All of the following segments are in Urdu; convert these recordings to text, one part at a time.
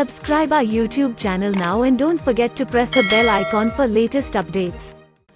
Subscribe our YouTube channel now and don't forget to press the bell icon for latest updates.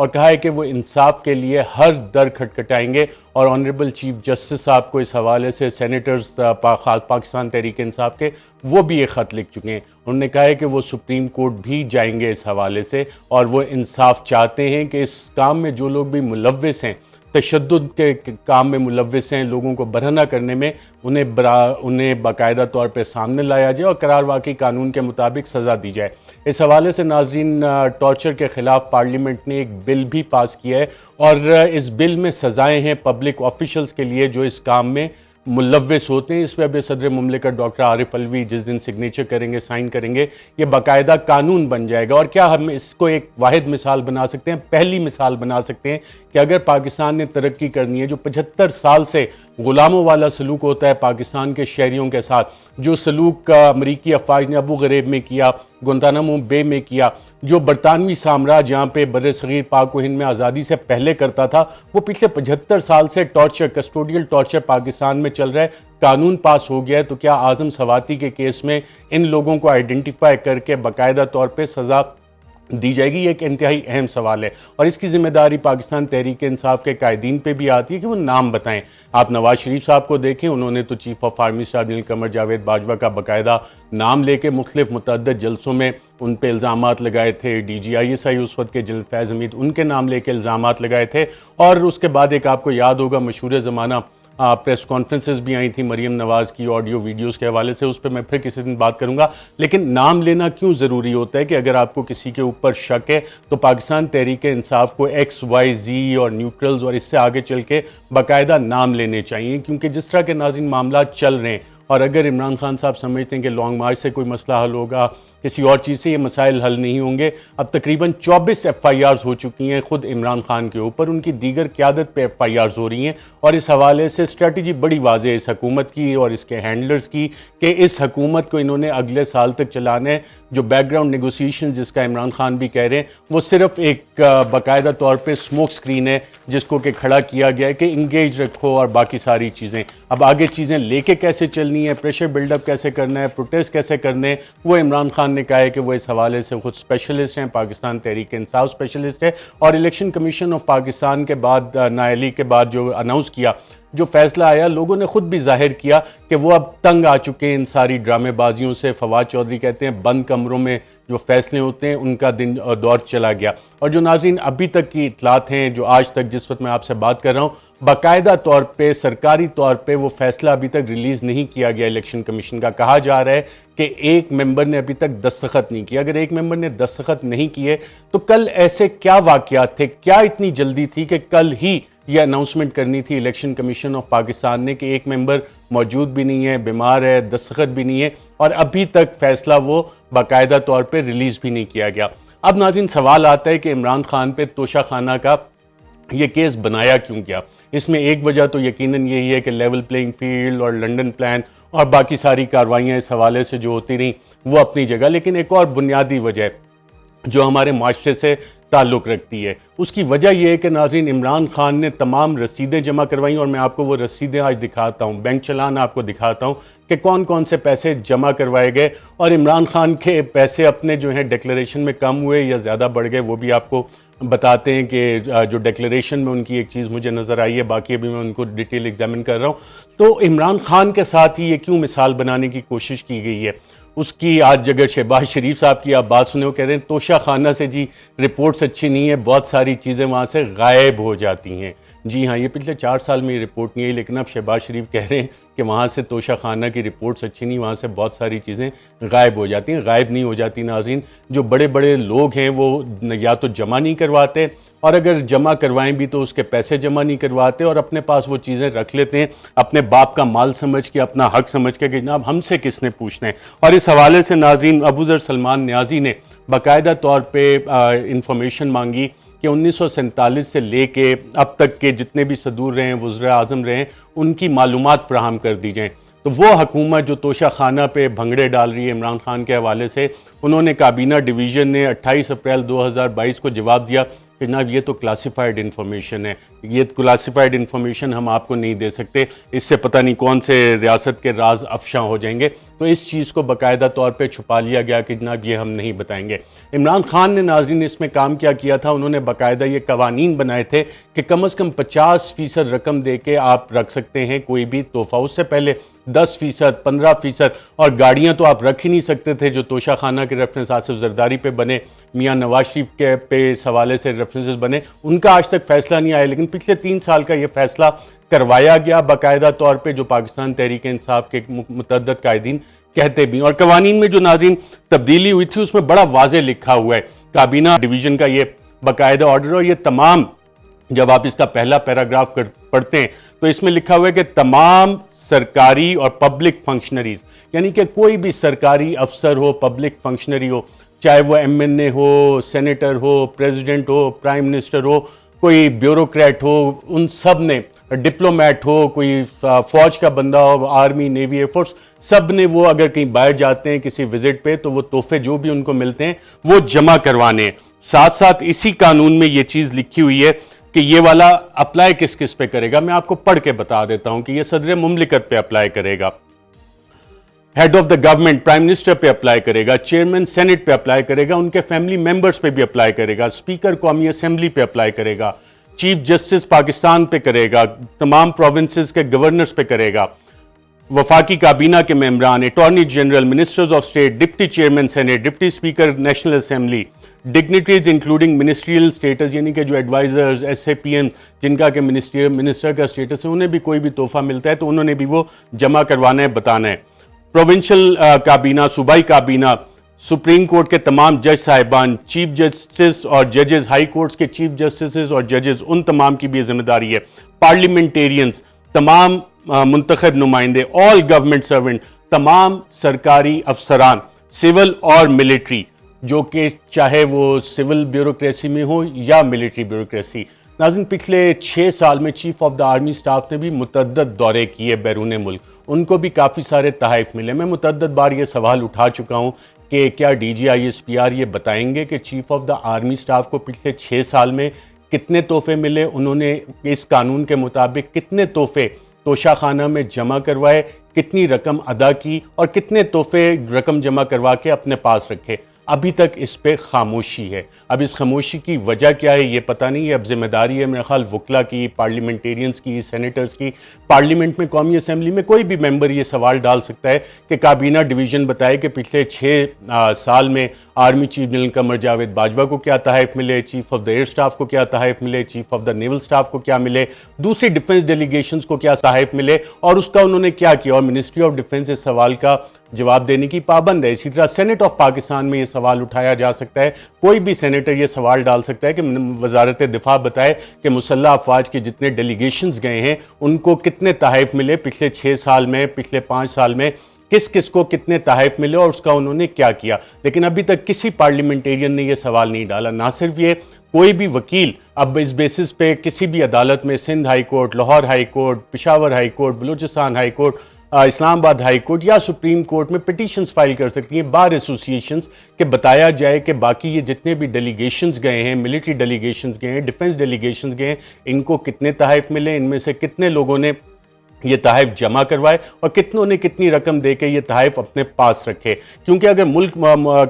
اور کہا ہے کہ وہ انصاف کے لیے ہر در کھٹکھٹائیں گے، اور آنریبل چیف جسٹس صاحب کو اس حوالے سے سینیٹرز پاکستان تحریک انصاف کے وہ بھی ایک خط لکھ چکے ہیں۔ انہوں نے کہا ہے کہ وہ سپریم کورٹ بھی جائیں گے اس حوالے سے، اور وہ انصاف چاہتے ہیں کہ اس کام میں جو لوگ بھی ملوث ہیں، تشدد کے کام میں ملوث ہیں، لوگوں کو برہنہ کرنے میں، انہیں باقاعدہ طور پہ سامنے لایا جائے اور قرار واقعی قانون کے مطابق سزا دی جائے۔ اس حوالے سے ناظرین، ٹارچر کے خلاف پارلیمنٹ نے ایک بل بھی پاس کیا ہے، اور اس بل میں سزائیں ہیں پبلک آفیشلز کے لیے جو اس کام میں ملوث ہوتے ہیں۔ اس پہ اب صدر مملکت ڈاکٹر عارف علوی جس دن سگنیچر کریں گے، سائن کریں گے، یہ باقاعدہ قانون بن جائے گا۔ اور کیا ہم اس کو ایک واحد مثال بنا سکتے ہیں، پہلی مثال بنا سکتے ہیں کہ اگر پاکستان نے ترقی کرنی ہے، جو 75 سال سے غلاموں والا سلوک ہوتا ہے پاکستان کے شہریوں کے ساتھ، جو سلوک امریکی افواج نے ابو غریب میں کیا، گوانتانامو بے میں کیا، جو برطانوی سامراج یہاں پہ بر صغیر پاک و ہند میں آزادی سے پہلے کرتا تھا، وہ پچھلے 75 سال سے کسٹوڈیل ٹارچر پاکستان میں چل رہا ہے۔ قانون پاس ہو گیا ہے، تو کیا اعظم سواتی کے کیس میں ان لوگوں کو آئیڈینٹیفائی کر کے باقاعدہ طور پہ سزا دی جائے گی؟ یہ ایک انتہائی اہم سوال ہے، اور اس کی ذمہ داری پاکستان تحریک انصاف کے قائدین پہ بھی آتی ہے کہ وہ نام بتائیں۔ آپ نواز شریف صاحب کو دیکھیں، انہوں نے تو chief of army staff general Qamar Javed Bajwa کا باقاعدہ نام لے کے مختلف متعدد جلسوں میں ان پہ الزامات لگائے تھے۔ D G I S I اس وقت کے جنرل فیض حمید، ان کے نام لے کے الزامات لگائے تھے، اور اس کے بعد ایک آپ کو یاد ہوگا مشہور زمانہ پریس کانفرنسز بھی آئی تھیں مریم نواز کی آڈیو ویڈیوز کے حوالے سے، اس پہ میں پھر کسی دن بات کروں گا۔ لیکن نام لینا کیوں ضروری ہوتا ہے کہ اگر آپ کو کسی کے اوپر شک ہے تو پاکستان تحریک انصاف کو ایکس وائی زی اور نیوٹرلز اور اس سے آگے چل کے باقاعدہ نام لینے چاہیے، کیونکہ جس طرح کے ناظرین معاملات چل رہے ہیں، اور اگر عمران خان صاحب سمجھتے ہیں کہ لانگ مارچ سے کوئی مسئلہ حل ہوگا، کسی اور چیز سے یہ مسائل حل نہیں ہوں گے۔ اب تقریباً 24 ایف آئی آرز ہو چکی ہیں خود عمران خان کے اوپر، ان کی دیگر قیادت پہ ایف آئی آرز ہو رہی ہیں، اور اس حوالے سے اسٹریٹجی بڑی واضح ہے اس حکومت کی اور اس کے ہینڈلرز کی کہ اس حکومت کو انہوں نے اگلے سال تک چلانا ہے۔ جو بیک گراؤنڈ نیگوسیشن جس کا عمران خان بھی کہہ رہے ہیں، وہ صرف ایک باقاعدہ طور پہ سموک سکرین ہے جس کو کہ کھڑا کیا گیا ہے کہ انگیج رکھو اور باقی ساری چیزیں۔ اب آگے چیزیں لے کے کیسے چلنی ہے، پریشر بلڈ اپ کیسے کرنا ہے، پروٹیسٹ کیسے کرنے ہیں، وہ عمران خان نے کہا ہے کہ وہ اس حوالے سے خود اسپیشلسٹ ہیں، پاکستان تحریک انصاف اسپیشلسٹ ہے، اور الیکشن کمیشن آف پاکستان کے بعد نااہلی کے بعد جو اناؤنس کیا، جو فیصلہ آیا، لوگوں نے خود بھی ظاہر کیا کہ وہ اب تنگ آ چکے ہیں ان ساری ڈرامے بازیوں سے۔ فواد چودھری کہتے ہیں بند کمروں میں جو فیصلے ہوتے ہیں ان کا دن اور دور چلا گیا۔ اور جو ناظرین ابھی تک کی اطلاعات ہیں، جو آج تک جس وقت میں آپ سے بات کر رہا ہوں، باقاعدہ طور پہ سرکاری طور پہ وہ فیصلہ ابھی تک ریلیز نہیں کیا گیا الیکشن کمیشن کا۔ کہا جا رہا ہے کہ ایک ممبر نے ابھی تک دستخط نہیں کیا۔ اگر ایک ممبر نے دستخط نہیں کیے تو کل ایسے کیا واقعات تھے، کیا اتنی جلدی تھی کہ کل ہی یہ اناؤنسمنٹ کرنی تھی الیکشن کمیشن آف پاکستان نے کہ ایک ممبر موجود بھی نہیں ہے، بیمار ہے، دستخط بھی نہیں ہے، اور ابھی تک فیصلہ وہ باقاعدہ طور پہ ریلیز بھی نہیں کیا گیا۔ اب ناظرین سوال آتا ہے کہ عمران خان پہ توشہ خانہ کا یہ کیس بنایا کیوں گیا؟ اس میں ایک وجہ تو یقیناً یہی ہے کہ لیول پلینگ فیلڈ اور لنڈن پلان اور باقی ساری کارروائیاں اس حوالے سے جو ہوتی رہیں وہ اپنی جگہ، لیکن ایک اور بنیادی وجہ جو ہمارے معاشرے سے تعلق رکھتی ہے، اس کی وجہ یہ ہے کہ ناظرین عمران خان نے تمام رسیدیں جمع کروائیں، اور میں آپ کو وہ رسیدیں آج دکھاتا ہوں، بینک چلان آپ کو دکھاتا ہوں کہ کون کون سے پیسے جمع کروائے گئے، اور عمران خان کے پیسے اپنے جو ہیں ڈیکلریشن میں کم ہوئے یا زیادہ بڑھ گئے وہ بھی آپ کو بتاتے ہیں کہ جو ڈیکلریشن میں ان کی ایک چیز مجھے نظر آئی ہے، باقی ابھی میں ان کو ڈیٹیل ایگزامن کر رہا ہوں۔ تو عمران خان کے ساتھ ہی یہ کیوں مثال بنانے کی کوشش کی گئی ہے؟ اس کی آج اگر شہباز شریف صاحب کی آپ بات سنیں، وہ کہہ رہے ہیں توشہ خانہ سے جی رپورٹس اچھی نہیں ہے، بہت ساری چیزیں وہاں سے غائب ہو جاتی ہیں۔ جی ہاں، یہ پچھلے 4 سال میں یہ رپورٹ نہیں ہے، لیکن اب شہباز شریف کہہ رہے ہیں کہ وہاں سے توشہ خانہ کی رپورٹس اچھی نہیں، وہاں سے بہت ساری چیزیں غائب ہو جاتی ہیں۔ غائب نہیں ہو جاتی ناظرین، جو بڑے بڑے لوگ ہیں وہ یا تو جمع نہیں کرواتے، اور اگر جمع کروائیں بھی تو اس کے پیسے جمع نہیں کرواتے، اور اپنے پاس وہ چیزیں رکھ لیتے ہیں اپنے باپ کا مال سمجھ کے، اپنا حق سمجھ کے کہ جناب ہم سے کس نے پوچھنا ہے۔ اور اس حوالے سے ناظرین ابو ذر سلمان نیازی نے باقاعدہ طور پہ انفارمیشن مانگی کہ 1947 سے لے کے اب تک کے جتنے بھی صدور رہے ہیں، وزراء اعظم رہے ہیں، ان کی معلومات فراہم کر دی جائیں۔ تو وہ حکومت جو توشہ خانہ پہ بھنگڑے ڈال رہی ہے عمران خان کے حوالے سے، انہوں نے کابینہ ڈویژن نے 28 اپریل 2022 کو جواب دیا کہ جناب یہ تو کلاسیفائڈ انفارمیشن ہے، یہ کلاسیفائڈ انفارمیشن ہم آپ کو نہیں دے سکتے، اس سے پتہ نہیں کون سے ریاست کے راز افشاں ہو جائیں گے، تو اس چیز کو باقاعدہ طور پہ چھپا لیا گیا کہ جناب یہ ہم نہیں بتائیں گے۔ عمران خان نے ناظرین اس میں کام کیا تھا، انہوں نے باقاعدہ یہ قوانین بنائے تھے کہ کم از کم 50% رقم دے کے آپ رکھ سکتے ہیں کوئی بھی تحفہ، اس سے پہلے 10%، 15%، اور گاڑیاں تو آپ رکھ ہی نہیں سکتے تھے، جو توشہ خانہ کے ریفرنس آصف زرداری پہ بنے، میاں نواز شریف کے پہ اس حوالے سے ریفرنسز بنے، ان کا آج تک فیصلہ نہیں آیا، لیکن پچھلے 3 سال کا یہ فیصلہ کروایا گیا باقاعدہ طور پہ، جو پاکستان تحریک انصاف کے متعدد قائدین کہتے بھی ہیں۔ اور قوانین میں جو ناظرین تبدیلی ہوئی تھی اس میں بڑا واضح لکھا ہوا ہے، کابینہ ڈویژن کا یہ باقاعدہ آرڈر، اور یہ تمام، جب آپ اس کا پہلا پیراگراف پڑھتے ہیں تو اس میں لکھا ہوا ہے کہ تمام سرکاری اور پبلک فنکشنریز، یعنی کہ کوئی بھی سرکاری افسر ہو، پبلک فنکشنری ہو، چاہے وہ این اے ہو، سینیٹر ہو، پریزیڈنٹ ہو، پرائم منسٹر ہو، کوئی بیوروکریٹ ہو، ان سب نے، ڈپلومیٹ ہو، کوئی فوج کا بندہ ہو، آرمی، نیوی، ایئر فورس، سب نے وہ اگر کہیں باہر جاتے ہیں کسی وزٹ پہ تو وہ تحفے جو بھی ان کو ملتے ہیں وہ جمع کروانے ہیں۔ ساتھ ساتھ اسی قانون میں یہ چیز لکھی ہوئی ہے کہ یہ والا اپلائی کس کس پہ کرے گا، میں آپ کو پڑھ کے بتا دیتا ہوں کہ یہ صدر مملکت پہ اپلائی کرے گا، head of the government prime minister پہ اپلائی کرے گا، چیئرمین سینٹ پہ اپلائی کرے گا، ان کے فیملی ممبرز پہ بھی اپلائی کرے گا، اسپیکر قومی اسمبلی پہ اپلائی کرے گا، چیف جسٹس پاکستان پہ کرے گا، تمام پروونسز کے گورنرز پہ کرے گا، وفاقی کابینہ کے ممبران، attorney general, ministers of state, deputy chairman senate, deputy speaker national assembly, dignitaries including ministerial status, یعنی کہ جو advisers, S A P M جن کا کہ منسٹر کا سٹیٹس ہے، انہیں بھی کوئی بھی تحفہ ملتا ہے تو انہوں نے بھی وہ جمع کروانا ہے، بتانا ہے۔ پروونشل کابینہ، صوبائی کابینہ، سپریم کورٹ کے تمام جج صاحبان، چیف جسٹس اور ججز، ہائی کورٹس کے چیف جسٹسز اور ججز، ان تمام کی بھی یہ ذمہ داری ہے۔ پارلیمنٹیرینز، تمام منتخب نمائندے، آل گورنمنٹ سرونٹ، تمام سرکاری افسران، سول اور ملٹری، جو کہ چاہے وہ سول بیوروکریسی میں ہو یا ملٹری بیوروکریسی۔ ناظرین پچھلے 6 سال میں chief of the army staff نے بھی متعدد دورے کیے بیرون ملک، ان کو بھی کافی سارے تحائف ملے۔ میں متعدد بار یہ سوال اٹھا چکا ہوں کہ کیا D G I S P R یہ بتائیں گے کہ chief of the army staff کو پچھلے 6 سال میں کتنے تحفے ملے، انہوں نے اس قانون کے مطابق کتنے تحفے توشہ خانہ میں جمع کروائے، کتنی رقم ادا کی اور کتنے تحفے رقم جمع کروا کے اپنے پاس رکھے۔ ابھی تک اس پہ خاموشی ہے۔ اب اس خاموشی کی وجہ کیا ہے یہ پتہ نہیں ہے، اب ذمہ داری ہے میرے خیال وکلا کی، پارلیمنٹیرینز کی، سینیٹرز کی۔ پارلیمنٹ میں، قومی اسمبلی میں کوئی بھی ممبر یہ سوال ڈال سکتا ہے کہ کابینہ ڈویژن بتائے کہ پچھلے 6 سال میں army chief general Qamar Javed Bajwa کو کیا تحائف ملے، chief of the air staff کو کیا تحائف ملے، chief of the naval staff کو کیا ملے، دوسری ڈیفنس ڈیلیگیشنز کو کیا تحائف ملے، اور اس کا انہوں نے کیا کیا، اور منسٹری آف ڈیفنس اس سوال کا جواب دینے کی پابند ہے۔ اسی طرح سینٹ آف پاکستان میں یہ سوال اٹھایا جا سکتا ہے، کوئی بھی سینیٹر یہ سوال ڈال سکتا ہے کہ وزارت دفاع بتائے کہ مسلح افواج کے جتنے ڈیلیگیشنز گئے ہیں ان کو کتنے تحائف ملے پچھلے 6 سال میں، پچھلے 5 سال میں، کس کس کو کتنے تحائف ملے اور اس کا انہوں نے کیا کیا۔ لیکن ابھی تک کسی پارلیمنٹیرین نے یہ سوال نہیں ڈالا۔ نہ صرف یہ، کوئی بھی وکیل اب اس بیسس پہ کسی بھی عدالت میں، Sindh High Court, Lahore High Court, Peshawar High Court, Balochistan High Court, Islamabad High Court یا سپریم کورٹ میں پٹیشنز فائل کر سکتی ہیں، بار ایسوسیشنز، کہ بتایا جائے کہ باقی یہ جتنے بھی ڈیلیگیشنز گئے ہیں، ملٹری ڈیلیگیشنز گئے ہیں، ڈیفنس ڈیلیگیشنز گئے ہیں، ان کو کتنے تحائف ملے، ان میں سے کتنے لوگوں نے یہ تحائف جمع کروائے اور کتنوں نے کتنی رقم دے کے یہ تحائف اپنے پاس رکھے۔ کیونکہ اگر ملک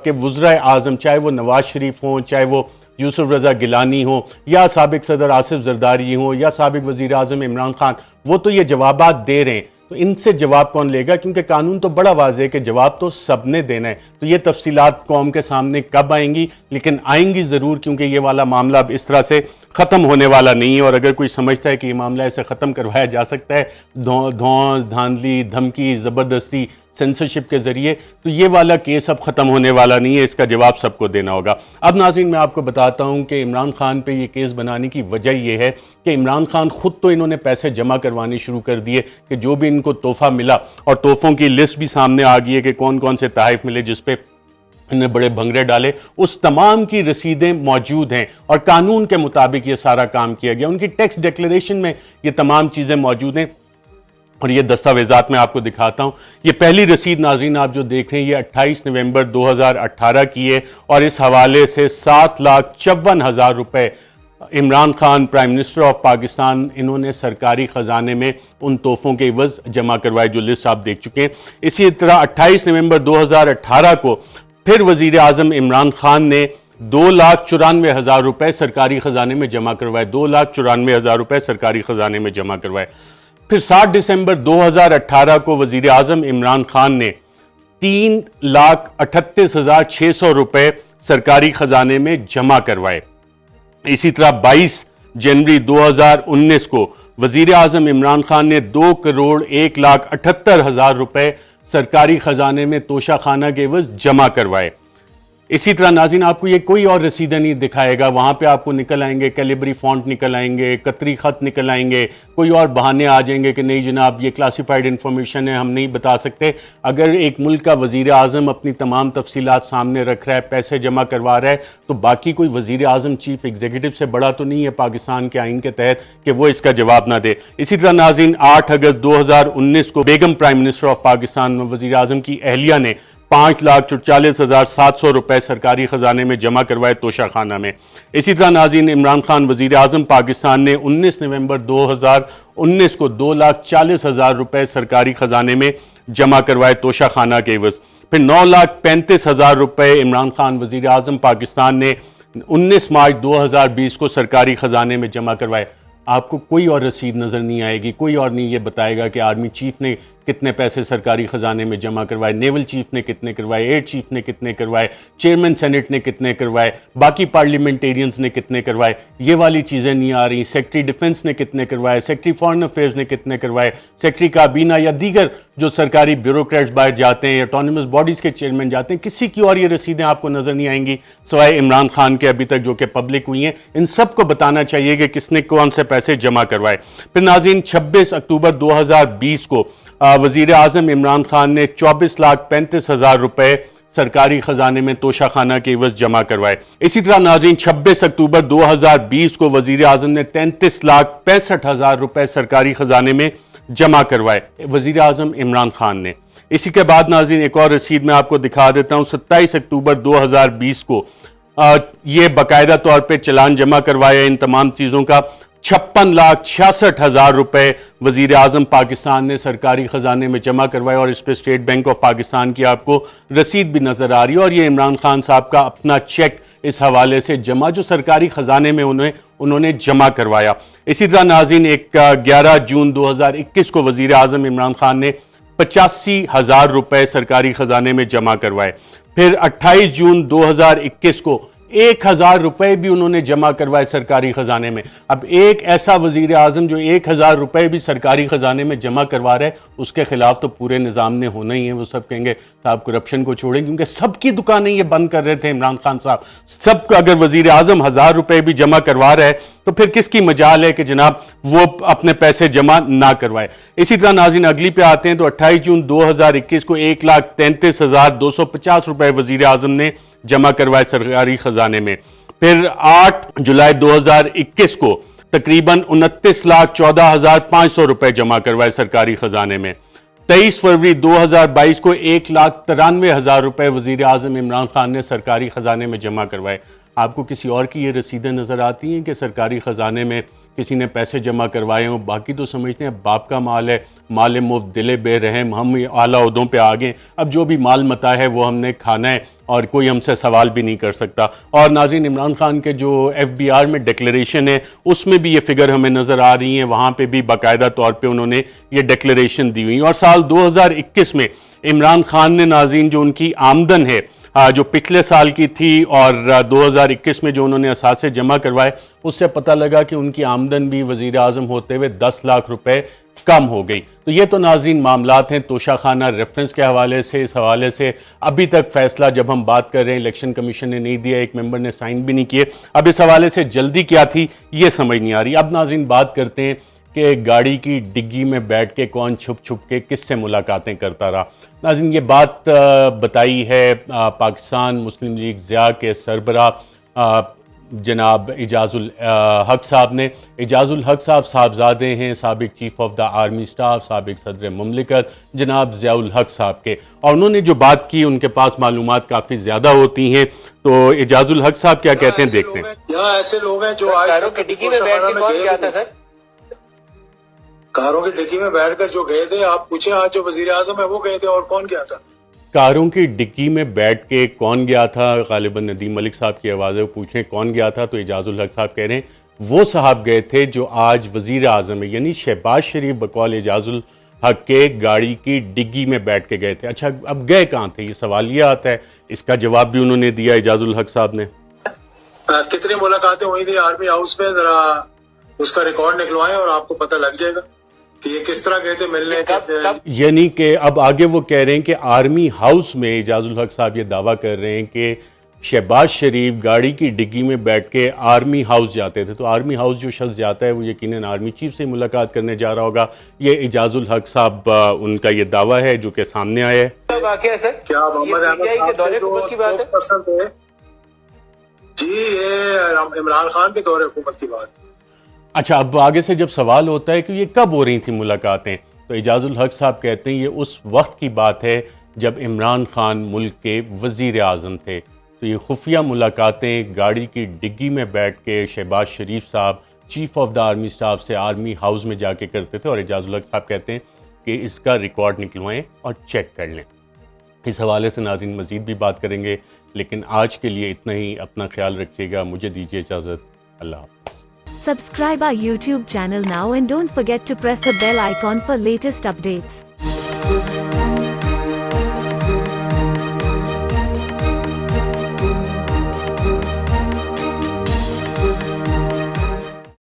کے وزرائے اعظم، چاہے وہ نواز شریف ہوں، چاہے وہ یوسف رضا گیلانی ہوں، یا سابق صدر آصف زرداری ہوں، یا سابق وزیر اعظم عمران خان، وہ تو یہ جوابات دے رہے ہیں، تو ان سے جواب کون لے گا؟ کیونکہ قانون تو بڑا واضح ہے کہ جواب تو سب نے دینا ہے۔ تو یہ تفصیلات قوم کے سامنے کب آئیں گی؟ لیکن آئیں گی ضرور، کیونکہ یہ والا معاملہ اب اس طرح سے ختم ہونے والا نہیں ہے، اور اگر کوئی سمجھتا ہے کہ یہ معاملہ ایسے ختم کروایا جا سکتا ہے دھونس، دھاندلی، دھمکی، زبردستی، سینسرشپ کے ذریعے، تو یہ والا کیس اب ختم ہونے والا نہیں ہے، اس کا جواب سب کو دینا ہوگا۔ اب ناظرین میں آپ کو بتاتا ہوں کہ عمران خان پہ یہ کیس بنانے کی وجہ یہ ہے کہ عمران خان خود تو انہوں نے پیسے جمع کروانے شروع کر دیے کہ جو بھی ان کو تحفہ ملا، اور تحفوں کی لسٹ بھی سامنے آ گئی ہے کہ کون کون سے تحائف ملے جس پہ انہیں بڑے بھنگڑے ڈالے، اس تمام کی رسیدیں موجود ہیں اور قانون کے مطابق یہ سارا کام کیا گیا۔ ان کی ٹیکس ڈیکلیریشن میں یہ تمام چیزیں موجود ہیں، اور یہ دستاویزات میں آپ کو دکھاتا ہوں۔ یہ پہلی رسید ناظرین آپ جو دیکھ رہے ہیں یہ 28 نومبر 2018 کی ہے، اور اس حوالے سے 7,54,000 روپے Imran Khan prime minister of Pakistan, انہوں نے سرکاری خزانے میں ان تحفوں کے عوض جمع کروائے جو لسٹ آپ دیکھ چکے ہیں۔ اسی طرح 28 نومبر 2018 کو پھر وزیر اعظم عمران خان نے 2,94,000 روپے سرکاری خزانے میں جمع کروائے، 2,94,000 روپے سرکاری خزانے میں جمع کروائے۔ پھر 7 دسمبر 2018 کو وزیر اعظم عمران خان نے 3,38,600 روپے سرکاری خزانے میں جمع کروائے۔ اسی طرح 22 جنوری 2019 کو وزیر اعظم عمران خان نے 2,01,78,000 روپے سرکاری خزانے میں توشہ خانہ کے عوض جمع کروائے۔ اسی طرح ناظرین آپ کو یہ کوئی اور رسیدیں نہیں دکھائے گا، وہاں پہ آپ کو نکل آئیں گے کیلیبری فونٹ نکل آئیں گے، قطری خط نکل آئیں گے، کوئی اور بہانے آ جائیں گے کہ نہیں جناب یہ کلاسیفائیڈ انفارمیشن ہے، ہم نہیں بتا سکتے۔ اگر ایک ملک کا وزیر اعظم اپنی تمام تفصیلات سامنے رکھ رہا ہے، پیسے جمع کروا رہا ہے، تو باقی کوئی وزیر اعظم چیف ایگزیکٹو سے بڑا تو نہیں ہے پاکستان کے آئین کے تحت کہ وہ اس کا جواب نہ دے۔ اسی طرح ناظرین 8 اگست 2019 کو بیگم پرائم منسٹر آف پاکستان وزیر اعظم کی اہلیہ نے 5,44,700 روپے سرکاری خزانے میں جمع کروائے توشہ خانہ میں۔ اسی طرح ناظرین عمران خان وزیر اعظم پاکستان نے 19 نومبر 2019 کو 2,40,000 روپے سرکاری خزانے میں جمع کروائے توشہ خانہ کے عوض۔ پھر 9,35,000 روپے عمران خان وزیر اعظم پاکستان نے 19 مارچ 2020 کو سرکاری خزانے میں جمع کروائے۔ آپ کو کوئی اور رسید نظر نہیں آئے گی، کوئی اور نہیں یہ بتائے گا کہ آرمی چیف نے کتنے پیسے سرکاری خزانے میں جمع کروائے، نیول چیف نے کتنے کروائے، ایئر چیف نے کتنے کروائے، چیئرمین سینٹ نے کتنے کروائے، باقی پارلیمنٹیرینز نے کتنے کروائے، یہ والی چیزیں نہیں آ رہی۔ سیکٹری ڈیفنس نے کتنے کروائے، سیکٹری فارن افیئرز نے کتنے کروائے، سیکٹری کابینہ یا دیگر جو سرکاری بیوروکریٹس باہر جاتے ہیں، اٹانومس باڈیز کے چیئرمین جاتے ہیں، کسی کی اور یہ رسیدیں آپ کو نظر نہیں آئیں گی سوائے عمران خان کے ابھی تک جو کہ پبلک ہوئی ہیں۔ ان سب کو بتانا چاہیے کہ کس نے کون سے پیسے جمع کروائے۔ پھر ناظرین 26 اکتوبر 2020 کو وزیر اعظم عمران خان نے 24,35,000 روپے سرکاری خزانے میں توشہ خانہ کے عوض جمع کروائے۔ اسی طرح ناظرین 26 اکتوبر 2020 کو وزیر اعظم نے 33,65,000 روپے سرکاری خزانے میں جمع کروائے، وزیر اعظم عمران خان نے۔ اسی کے بعد ناظرین ایک اور رسید میں آپ کو دکھا دیتا ہوں، 27 اکتوبر 2020 کو یہ باقاعدہ طور پہ چلان جمع کروایا ان تمام چیزوں کا، 56,66,000 روپے وزیر اعظم پاکستان نے سرکاری خزانے میں جمع کروائے، اور اس پہ اسٹیٹ بینک آف پاکستان کی آپ کو رسید بھی نظر آ رہی ہے، اور یہ عمران خان صاحب کا اپنا چیک اس حوالے سے جمع جو سرکاری خزانے میں انہوں نے جمع کروایا۔ اسی طرح ناظرین 11 جون 2021 کو وزیر اعظم عمران خان نے 85,000 روپے سرکاری خزانے میں جمع کروائے۔ پھر 28 جون 2021 کو 1,000 روپے بھی انہوں نے جمع کروائے سرکاری خزانے میں۔ اب ایک ایسا وزیر اعظم جو 1,000 روپے بھی سرکاری خزانے میں جمع کروا رہے اس کے خلاف تو پورے نظام نے ہونا ہی ہے، وہ سب کہیں گے صاحب کرپشن کو چھوڑیں، کیونکہ سب کی دکانیں یہ بند کر رہے تھے عمران خان صاحب۔ سب کو اگر وزیر اعظم 1,000 روپے بھی جمع کروا رہے تو پھر کس کی مجال ہے کہ جناب وہ اپنے پیسے جمع نہ کروائے۔ اسی طرح ناظرین اگلی پہ آتے ہیں تو 28 جون 2021 کو 1,33,250 روپے وزیر اعظم نے جمع کروائے سرکاری خزانے میں۔ پھر 8 جولائی 2021 کو تقریباً 29,14,500 روپے جمع کروائے سرکاری خزانے میں۔ 23 فروری 2022 کو 1,93,000 روپے وزیر اعظم عمران خان نے سرکاری خزانے میں جمع کروائے۔ آپ کو کسی اور کی یہ رسیدیں نظر آتی ہیں کہ سرکاری خزانے میں کسی نے پیسے جمع کروائے ہوں؟ باقی تو سمجھتے ہیں باپ کا مال ہے، مال مفت دل بے رحم، ہم اعلیٰ عہدوں پہ آگے، اب جو بھی مال متا ہے وہ ہم نے کھانا ہے اور کوئی ہم سے سوال بھی نہیں کر سکتا۔ اور ناظرین عمران خان کے جو FBR میں ڈیکلریشن ہے اس میں بھی یہ فگر ہمیں نظر آ رہی ہیں، وہاں پہ بھی باقاعدہ طور پہ انہوں نے یہ ڈیکلریشن دی ہوئی۔ اور سال 2021 میں عمران خان نے ناظرین جو ان کی آمدن ہے جو پچھلے سال کی تھی اور 2021 میں جو انہوں نے اثاثے جمع کروائے اس سے پتہ لگا کہ ان کی آمدن بھی وزیر اعظم ہوتے ہوئے 10 لاکھ روپے کم ہو گئی۔ تو یہ تو ناظرین معاملات ہیں توشہ خانہ ریفرنس کے حوالے سے۔ اس حوالے سے ابھی تک فیصلہ جب ہم بات کر رہے ہیں الیکشن کمیشن نے نہیں دیا، ایک ممبر نے سائن بھی نہیں کیے، اب اس حوالے سے جلدی کیا تھی یہ سمجھ نہیں آ رہی۔ اب ناظرین بات کرتے ہیں کہ گاڑی کی ڈگی میں بیٹھ کے کون چھپ چھپ کے کس سے ملاقاتیں کرتا رہا۔ ناظرین یہ بات بتائی ہے پاکستان مسلم لیگ ضیاء کے سربراہ جناب اعجاز الحق صاحب نے. اعجاز الحق صاحب صاحبزادے ہیں سابق chief of the army staff, سابق صدر مملکت جناب ضیاء الحق صاحب کے، اور انہوں نے جو بات کی ان کے پاس معلومات کافی زیادہ ہوتی ہیں. تو اعجاز الحق صاحب کیا کہتے ہیں دیکھتے ہیں. یہاں ایسے لوگ ہیں جو کاروں کی ڈگی میں بیٹھ کے کون گیا تھا سر؟ کاروں کی ڈگی میں بیٹھ کر جو گئے تھے، آپ پوچھیں آج جو وزیر اعظم ہے وہ گئے تھے، اور کون گیا تھا؟ کاروں کی ڈگی میں بیٹھ کے کون گیا تھا؟ غالباً ندیم ملک صاحب کی آواز ہے، پوچھیں کون گیا تھا، تو اعجاز الحق صاحب کہہ رہے ہیں وہ صاحب گئے تھے جو آج وزیر اعظم ہے، یعنی شہباز شریف بقول اعجاز الحق کے گاڑی کی ڈگی میں بیٹھ کے گئے تھے. اچھا اب گئے کہاں تھے؟ یہ سوال یہ آتا ہے. اس کا جواب بھی انہوں نے دیا اعجاز الحق صاحب نے. کتنی ملاقاتیں ہوئی تھی آرمی ہاؤس میں، ذرا اس کا ریکارڈ نکلوائیں اور آپ کو پتہ لگ جائے گا کہ یہ کس طرح گئے تھے ملنے. یعنی کہ اب آگے وہ کہہ رہے ہیں کہ آرمی ہاؤس میں اعجاز الحق صاحب یہ دعویٰ کر رہے ہیں کہ شہباز شریف گاڑی کی ڈگی میں بیٹھ کے آرمی ہاؤس جاتے تھے. تو آرمی ہاؤس جو شخص جاتا ہے وہ یقیناً آرمی چیف سے ملاقات کرنے جا رہا ہوگا. یہ اعجاز الحق صاحب ان کا یہ دعویٰ ہے جو کہ سامنے آیا ہے. واقعہ سر کیا محمد احمد کے دورے حکومت کی بات ہے؟ جی یہ عمران خان کے دور حکومت کی بات. اچھا اب آگے سے جب سوال ہوتا ہے کہ یہ کب ہو رہی تھیں ملاقاتیں، تو اعجاز الحق صاحب کہتے ہیں یہ اس وقت کی بات ہے جب عمران خان ملک کے وزیر اعظم تھے. تو یہ خفیہ ملاقاتیں گاڑی کی ڈگی میں بیٹھ کے شہباز شریف صاحب chief of the army staff سے آرمی ہاؤس میں جا کے کرتے تھے. اور اعجاز الحق صاحب کہتے ہیں کہ اس کا ریکارڈ نکلوائیں اور چیک کر لیں. اس حوالے سے ناظرین مزید بھی بات کریں گے، لیکن آج کے لیے اتنا ہی. اپنا خیال رکھیے گا. مجھے دیجیے اجازت. اللہ حافظ. Subscribe our YouTube channel now and don't forget to press the bell icon for latest updates.